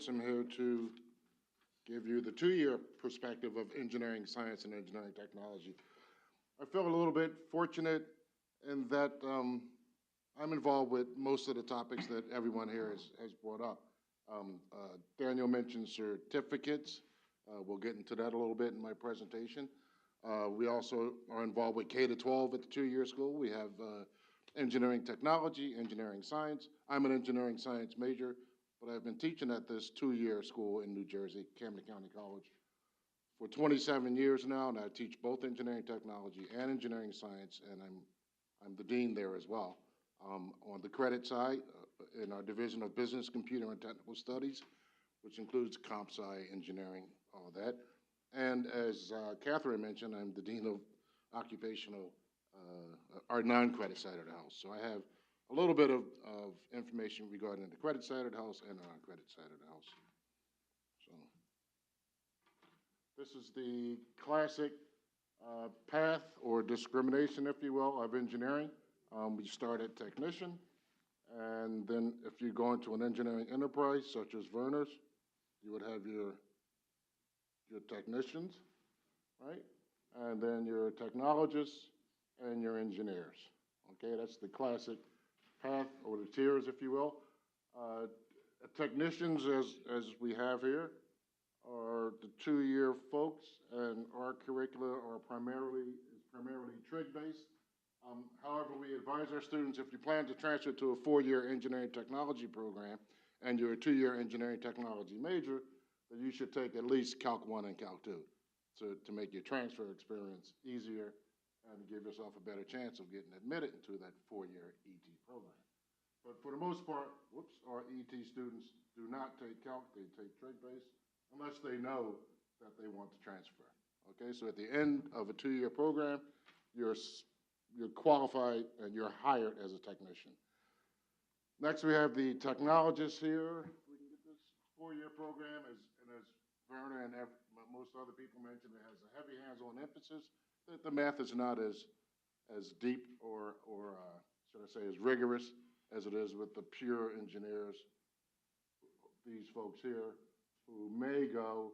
Roberts. I'm here to give you the two-year perspective of engineering science and engineering technology. I feel a little bit fortunate in that I'm involved with most of the topics that everyone here has brought up. Daniel mentioned certificates. We'll get into that a little bit in my presentation. We also are involved with K-12 at the two-year school. We have engineering technology, engineering science. I'm an engineering science major, but I've been teaching at this two-year school in New Jersey, Camden County College, for 27 years now, and I teach both engineering technology and engineering science, and I'm the dean there as well. On the credit side, in our Division of Business, Computer, and Technical Studies, which includes comp sci, engineering, all of that. And as Catherine mentioned, I'm the dean of occupational, our non-credit side of the house. So I have a little bit of information regarding the credit side of the house and the non-credit side of the house. So this is the classic path or discrimination, if you will, of engineering. We start at technician, and then if you go into an engineering enterprise such as Verner's, you would have your technicians, right? And then your technologists and your engineers. Okay, that's the classic path or the tiers, if you will. Technicians, as we have here, are the two-year folks, and our curricula are primarily trig-based. However, we advise our students, if you plan to transfer to a four-year engineering technology program and you're a two-year engineering technology major, that you should take at least Calc 1 and Calc 2 to make your transfer experience easier and give yourself a better chance of getting admitted into that four-year ET program. But for the most part, our ET students do not take Calc, they take trig-based, unless they know that they want to transfer. Okay, so at the end of a two-year program, you're qualified and you're hired as a technician. Next, we have the technologists here. We can get this four-year program, and as Werner and most other people mentioned, it has a heavy hands-on emphasis. The math is not as deep or should I say, as rigorous as it is with the pure engineers, these folks here, who may go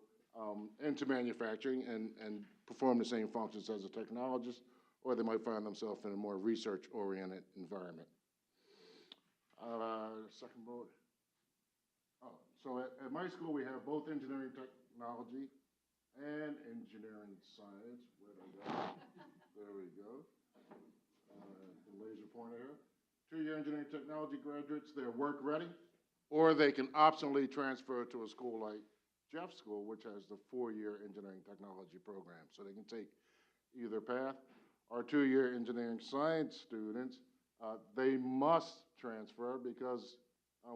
into manufacturing and perform the same functions as a technologist, or they might find themselves in a more research-oriented environment. Second bullet. Oh, so at my school, we have both engineering technology and engineering science. Where did I go? There we go. The laser pointer here. Two-year engineering technology graduates, they're work ready, or they can optionally transfer to a school like Jeff's school, which has the four-year engineering technology program. So they can take either path. Our two-year engineering science students, they must transfer because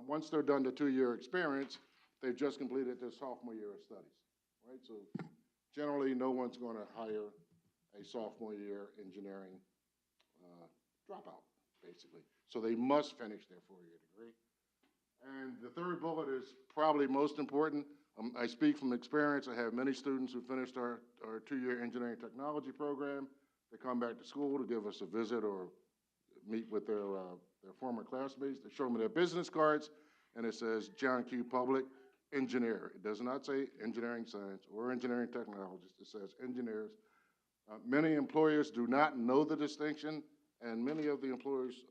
once they're done the two-year experience, they've just completed their sophomore year of studies, right? So generally, no one's going to hire a sophomore year engineering dropout, basically. So they must finish their four-year degree. And the third bullet is probably most important. I speak from experience. I have many students who finished our two-year engineering technology program. They come back to school to give us a visit or meet with their former classmates. They show me their business cards, and it says John Q. Public Engineer. It does not say engineering science or engineering technologist. It says engineers. Many employers do not know the distinction, and many of the employers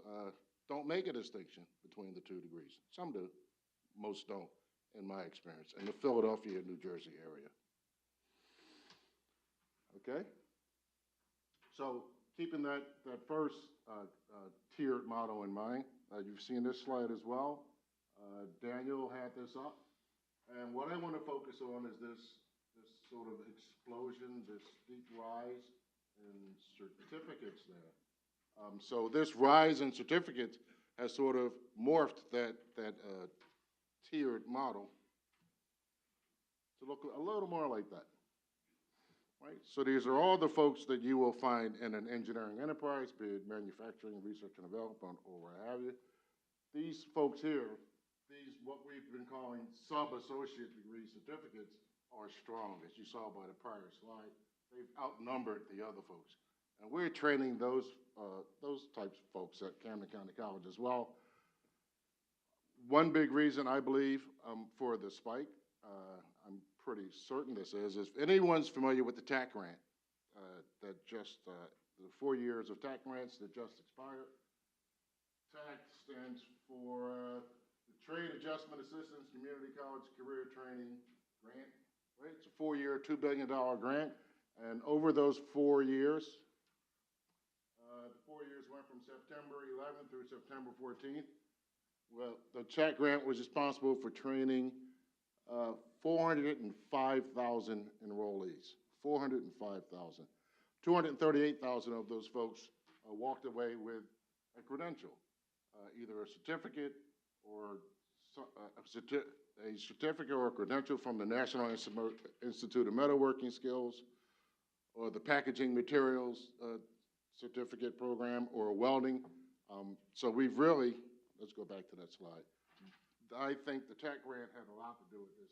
don't make a distinction between the two degrees. Some do, most don't, in my experience, in the Philadelphia, New Jersey area. Okay? So keeping that first tiered model in mind, you've seen this slide as well. Daniel had this up. And what I want to focus on is this sort of explosion, this steep rise in certificates there. So this rise in certificates has sort of morphed that tiered model to look a little more like that. Right? So these are all the folks that you will find in an engineering enterprise, be it manufacturing, research and development, or what have you. These folks here, what we've been calling sub-associate degree certificates, are strong, as you saw by the prior slide. They've outnumbered the other folks. And we're training those types of folks at Camden County College as well. One big reason I believe for the spike, I'm pretty certain this is if anyone's familiar with the TAC grant, that just, the 4 years of TAC grants that just expired. TAC stands for the Trade Adjustment Assistance Community College Career Training Grant, right? It's a 4-year, $2 billion grant. And over those 4 years, the 4 years went from September 11th through September 14th. Well, the TAC grant was responsible for training 405,000 enrollees, 405,000. 238,000 of those folks walked away with a credential, either a certificate or a certificate or a credential from the National Institute of Metalworking Skills, or the Packaging Materials Certificate Program, or welding. So we've really, let's go back to that slide. I think the TAC grant had a lot to do with this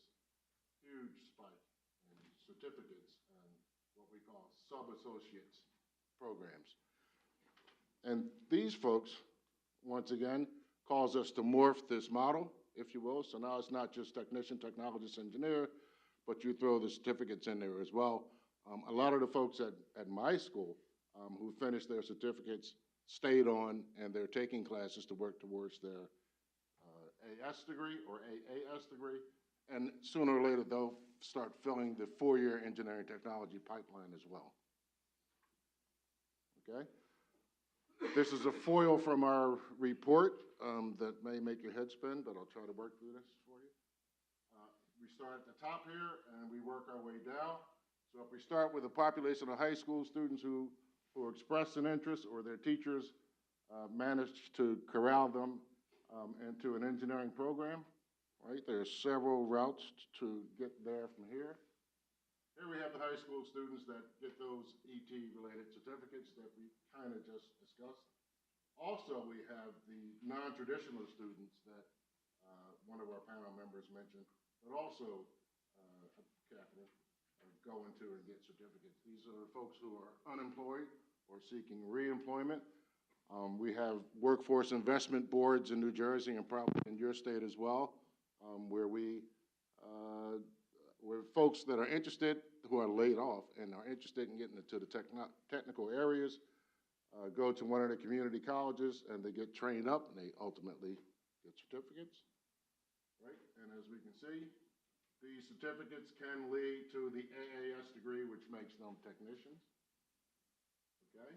huge spike in certificates and what we call sub-associates programs. And these folks, once again, cause us to morph this model, if you will. So now it's not just technician, technologist, engineer, but you throw the certificates in there as well. A lot of the folks at my school who finished their certificates stayed on, and they're taking classes to work towards their AS degree or AAS degree, and sooner or later they'll start filling the 4-year engineering technology pipeline as well. Okay? This is a foil from our report that may make your head spin, but I'll try to work through this for you. We start at the top here, and we work our way down. So if we start with a population of high school students who expressed an interest, or their teachers managed to corral them into an engineering program, right? There are several routes to get there from here. Here we have the high school students that get those ET-related certificates that we kind of just discussed. Also, we have the non-traditional students that one of our panel members mentioned, but also capital go into and get certificates. These are folks who are unemployed or seeking reemployment. We have workforce investment boards in New Jersey and probably in your state as well, where folks that are interested, who are laid off and are interested in getting into the technical areas, go to one of the community colleges and they get trained up and they ultimately get certificates, right? And as we can see, these certificates can lead to the AAS degree, which makes them technicians, okay?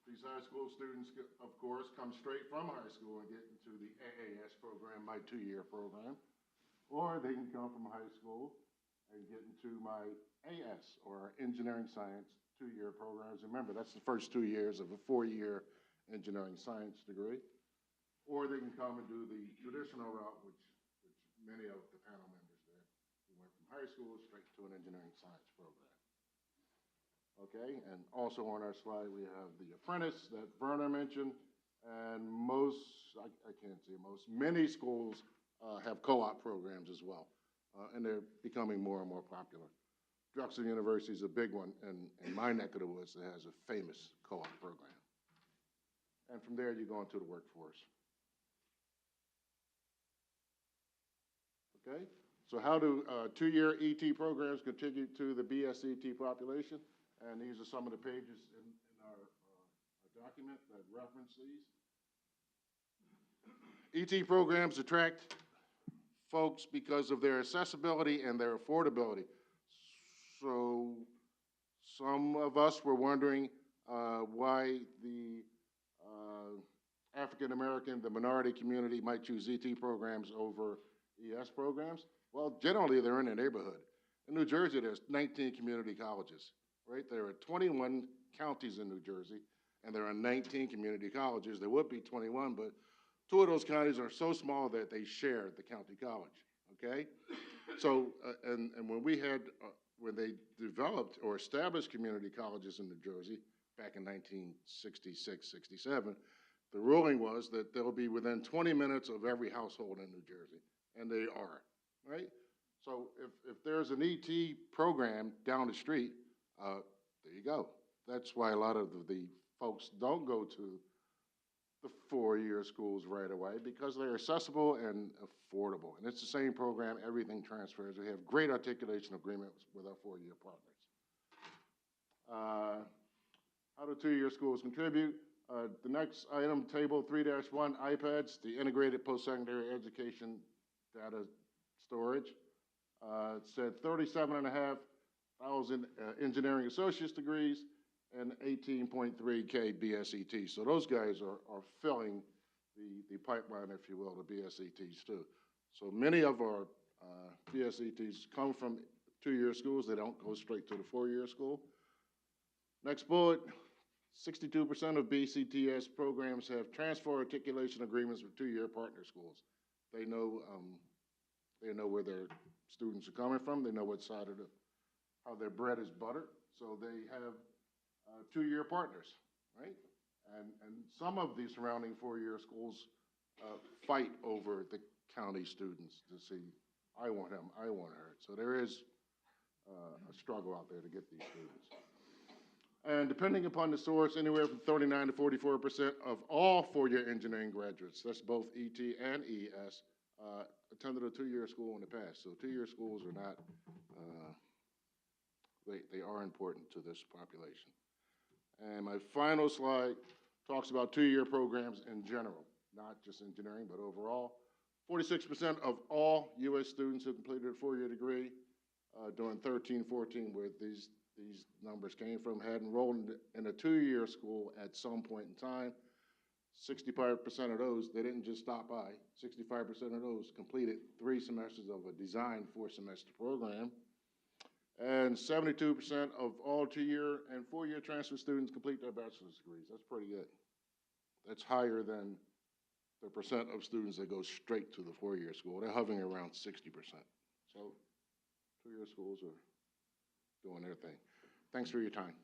These high school students, of course, come straight from high school and get into the AAS program, my 2-year program, or they can come from high school and get into my AS, or Engineering Science 2-year programs. Remember, that's the first 2 years of a 4-year engineering science degree. Or they can come and do the traditional route, which many of the panel members did, who went from high school straight to an engineering science program. Okay, and also on our slide, we have the apprentice that Werner mentioned, and I can't say most, many schools have co-op programs as well, and they're becoming more and more popular. Drexel University is a big one, and in my neck of the woods, that has a famous co-op program. And from there, you go into the workforce. Okay, so how do 2-year ET programs contribute to the BSET population? And these are some of the pages in our document that reference these. ET programs attract folks because of their accessibility and their affordability. So some of us were wondering why the African American, the minority community, might choose ET programs over ES programs. Well, generally they're in a neighborhood. In New Jersey, there's 19 community colleges. Right? There are 21 counties in New Jersey, and there are 19 community colleges. There would be 21, but 2 of those counties are so small that they share the county college, okay? So, and when they developed or established community colleges in New Jersey back in 1966, 67, the ruling was that they'll be within 20 minutes of every household in New Jersey, and they are, right? So if there's an ET program down the street, there you go. That's why a lot of the folks don't go to the four-year schools right away because they're accessible and affordable. And it's the same program, everything transfers. We have great articulation agreements with our four-year partners. How do two-year schools contribute? The next item, table 3-1, iPads, the integrated post-secondary education data storage. It said 37,500 engineering associate's degrees and 18.3K BSETs. So those guys are filling the pipeline, if you will, the BSETs too. So many of our BSETs come from two-year schools. They don't go straight to the four-year school. Next bullet, 62% of BCTS programs have transfer articulation agreements with two-year partner schools. They know where their students are coming from. They know what side of how their bread is buttered. So they have two-year partners, right? And some of the surrounding four-year schools fight over the county students to see, I want him, I want her. So there is a struggle out there to get these students. And depending upon the source, anywhere from 39 to 44% of all four-year engineering graduates, that's both ET and ES, attended a two-year school in the past. So two-year schools are not, they are important to this population. And my final slide talks about two-year programs in general, not just engineering, but overall. 46% of all U.S. students who completed a four-year degree during 13-14, where these numbers came from, had enrolled in a two-year school at some point in time. 65% of those, they didn't just stop by. 65% of those completed 3 semesters of a designed 4-semester program. And 72% of all two-year and four-year transfer students complete their bachelor's degrees. That's pretty good. That's higher than the percent of students that go straight to the four-year school. They're hovering around 60%. So two-year schools are doing their thing. Thanks for your time.